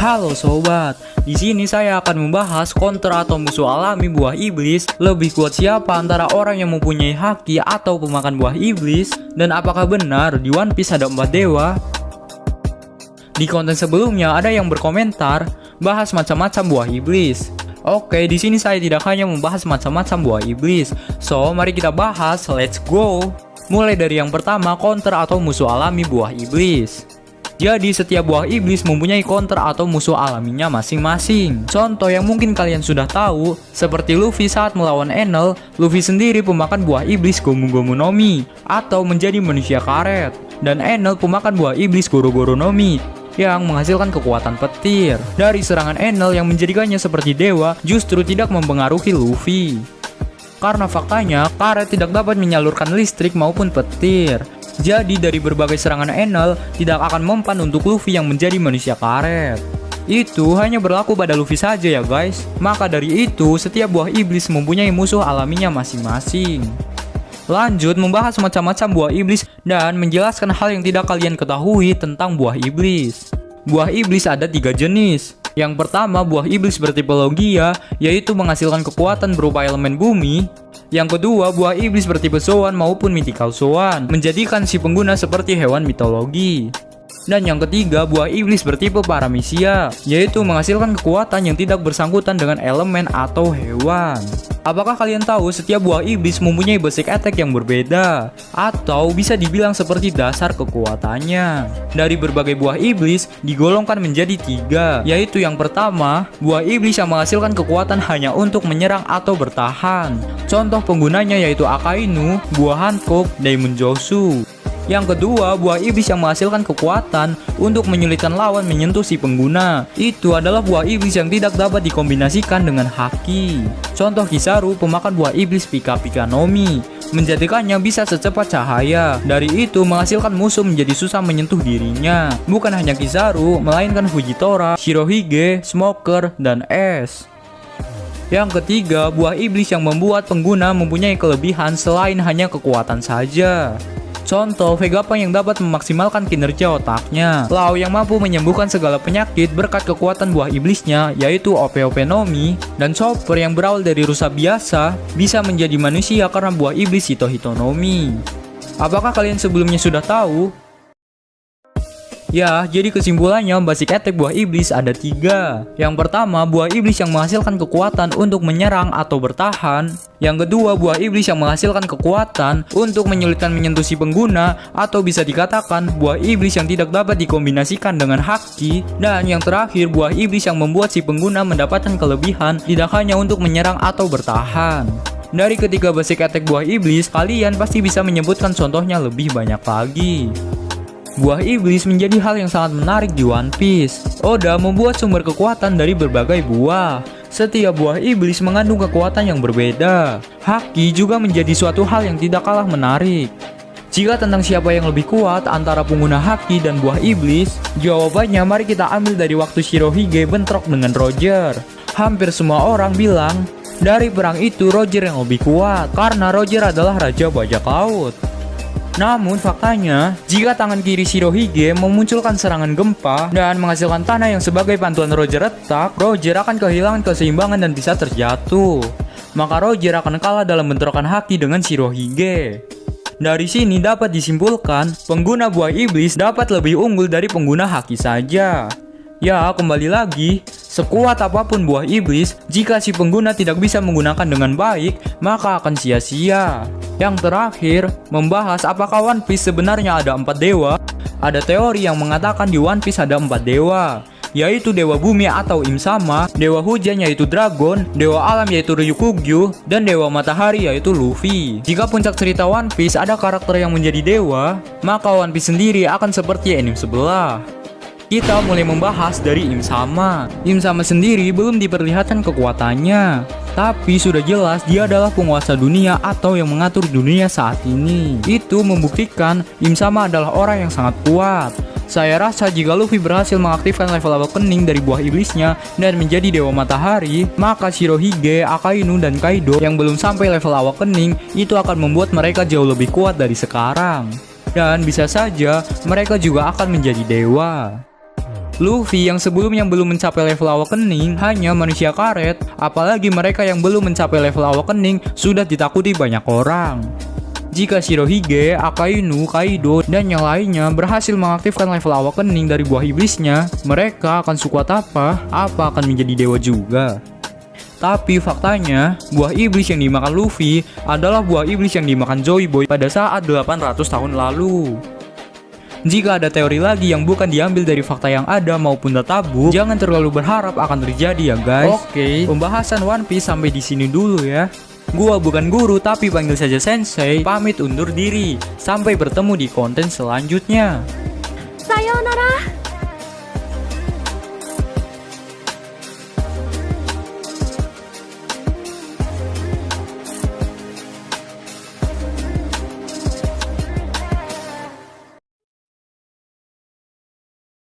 Halo sobat, di sini saya akan membahas kontra atau musuh alami buah iblis. Lebih kuat siapa antara orang yang mempunyai haki atau pemakan buah iblis? Dan apakah benar di One Piece ada 4 dewa? Di konten sebelumnya ada yang berkomentar bahas macam-macam buah iblis. Oke, di sini saya tidak hanya membahas macam-macam buah iblis. So, mari kita bahas, let's go. Mulai dari yang pertama, kontra atau musuh alami buah iblis. Jadi setiap buah iblis mempunyai counter atau musuh alaminya masing-masing. Contoh yang mungkin kalian sudah tahu, seperti Luffy saat melawan Enel, Luffy sendiri pemakan buah iblis Gomu Gomu no Mi atau menjadi manusia karet. Dan Enel pemakan buah iblis Goro Goro no Mi yang menghasilkan kekuatan petir. Dari serangan Enel yang menjadikannya seperti dewa justru tidak mempengaruhi Luffy. Karena faktanya, karet tidak dapat menyalurkan listrik maupun petir. Jadi dari berbagai serangan Enel tidak akan mempan untuk Luffy yang menjadi manusia karet. Itu hanya berlaku pada Luffy saja ya guys. Maka dari itu setiap buah iblis mempunyai musuh alaminya masing-masing. Lanjut membahas macam-macam buah iblis dan menjelaskan hal yang tidak kalian ketahui tentang buah iblis. Buah iblis ada 3 jenis. Yang pertama buah iblis bertipe Logia, yaitu menghasilkan kekuatan berupa elemen bumi. Yang kedua, buah iblis bertipe Zoan maupun Mythical Zoan, menjadikan si pengguna seperti hewan mitologi. Dan yang ketiga, buah iblis bertipe Paramecia, yaitu menghasilkan kekuatan yang tidak bersangkutan dengan elemen atau hewan. Apakah kalian tahu setiap buah iblis mempunyai basic attack yang berbeda? Atau bisa dibilang seperti dasar kekuatannya. Dari berbagai buah iblis digolongkan menjadi 3, yaitu yang pertama, buah iblis yang menghasilkan kekuatan hanya untuk menyerang atau bertahan. Contoh penggunanya yaitu Akainu, buah Hancock, Daemon Josu. Yang kedua, buah iblis yang menghasilkan kekuatan untuk menyulitkan lawan menyentuh si pengguna. Itu adalah buah iblis yang tidak dapat dikombinasikan dengan haki. Contoh Kizaru, pemakan buah iblis Pika Pika no Mi, menjadikannya bisa secepat cahaya. Dari itu menghasilkan musuh menjadi susah menyentuh dirinya. Bukan hanya Kizaru, melainkan Fujitora, Shirohige, Smoker, dan Ace. Yang ketiga, buah iblis yang membuat pengguna mempunyai kelebihan selain hanya kekuatan saja. Contoh, Vegapunk yang dapat memaksimalkan kinerja otaknya, Lau yang mampu menyembuhkan segala penyakit berkat kekuatan buah iblisnya yaitu Ope-Ope no Mi, dan Chopper yang berawal dari rusa biasa bisa menjadi manusia karena buah iblis Hito Hito no Mi. Apakah kalian sebelumnya sudah tahu? Ya, jadi kesimpulannya basic attack buah iblis ada 3. Yang pertama, buah iblis yang menghasilkan kekuatan untuk menyerang atau bertahan. Yang kedua, buah iblis yang menghasilkan kekuatan untuk menyulitkan menyentuh si pengguna, atau bisa dikatakan buah iblis yang tidak dapat dikombinasikan dengan haki. Dan yang terakhir, buah iblis yang membuat si pengguna mendapatkan kelebihan tidak hanya untuk menyerang atau bertahan. Dari ketiga basic attack buah iblis, kalian pasti bisa menyebutkan contohnya lebih banyak lagi. Buah iblis menjadi hal yang sangat menarik di One Piece. Oda membuat sumber kekuatan dari berbagai buah. Setiap buah iblis mengandung kekuatan yang berbeda. Haki juga menjadi suatu hal yang tidak kalah menarik. Jika tentang siapa yang lebih kuat antara pengguna haki dan buah iblis, jawabannya mari kita ambil dari waktu Shirohige bentrok dengan Roger. Hampir semua orang bilang dari perang itu Roger yang lebih kuat karena Roger adalah raja bajak laut. Namun faktanya, jika tangan kiri Shirohige memunculkan serangan gempa dan menghasilkan tanah yang sebagai bantuan Roger retak, Roger akan kehilangan keseimbangan dan bisa terjatuh. Maka Roger akan kalah dalam bentrokan haki dengan Shirohige. Dari sini dapat disimpulkan, pengguna buah iblis dapat lebih unggul dari pengguna haki saja. Ya, kembali lagi, sekuat apapun buah iblis, jika si pengguna tidak bisa menggunakan dengan baik, maka akan sia-sia. Yang terakhir, membahas apakah One Piece sebenarnya ada 4 dewa. Ada teori yang mengatakan di One Piece ada 4 dewa, yaitu dewa bumi atau Im-sama, dewa hujan yaitu Dragon, dewa alam yaitu Ryukugyu, dan dewa matahari yaitu Luffy. Jika puncak cerita One Piece ada karakter yang menjadi dewa, maka One Piece sendiri akan seperti anime sebelah. Kita mulai membahas dari Im-sama. Im-sama sendiri belum diperlihatkan kekuatannya, tapi sudah jelas dia adalah penguasa dunia atau yang mengatur dunia saat ini. Itu membuktikan Im-sama adalah orang yang sangat kuat. Saya rasa jika Luffy berhasil mengaktifkan level awakening dari buah iblisnya dan menjadi dewa matahari, maka Shirohige, Akainu, dan Kaido yang belum sampai level awakening itu akan membuat mereka jauh lebih kuat dari sekarang. Dan bisa saja mereka juga akan menjadi dewa. Luffy yang sebelumnya belum mencapai level awakening hanya manusia karet, apalagi mereka yang belum mencapai level awakening sudah ditakuti banyak orang. Jika Shirohige, Akainu, Kaido, dan yang lainnya berhasil mengaktifkan level awakening dari buah iblisnya, mereka akan sekuat apa akan menjadi dewa juga. Tapi faktanya, buah iblis yang dimakan Luffy adalah buah iblis yang dimakan Joy Boy pada saat 800 tahun lalu. Jika ada teori lagi yang bukan diambil dari fakta yang ada maupun tabu, jangan terlalu berharap akan terjadi ya guys. Oke, pembahasan One Piece sampai di sini dulu ya. Gua bukan guru tapi panggil saja sensei, pamit undur diri. Sampai bertemu di konten selanjutnya. Sayonara.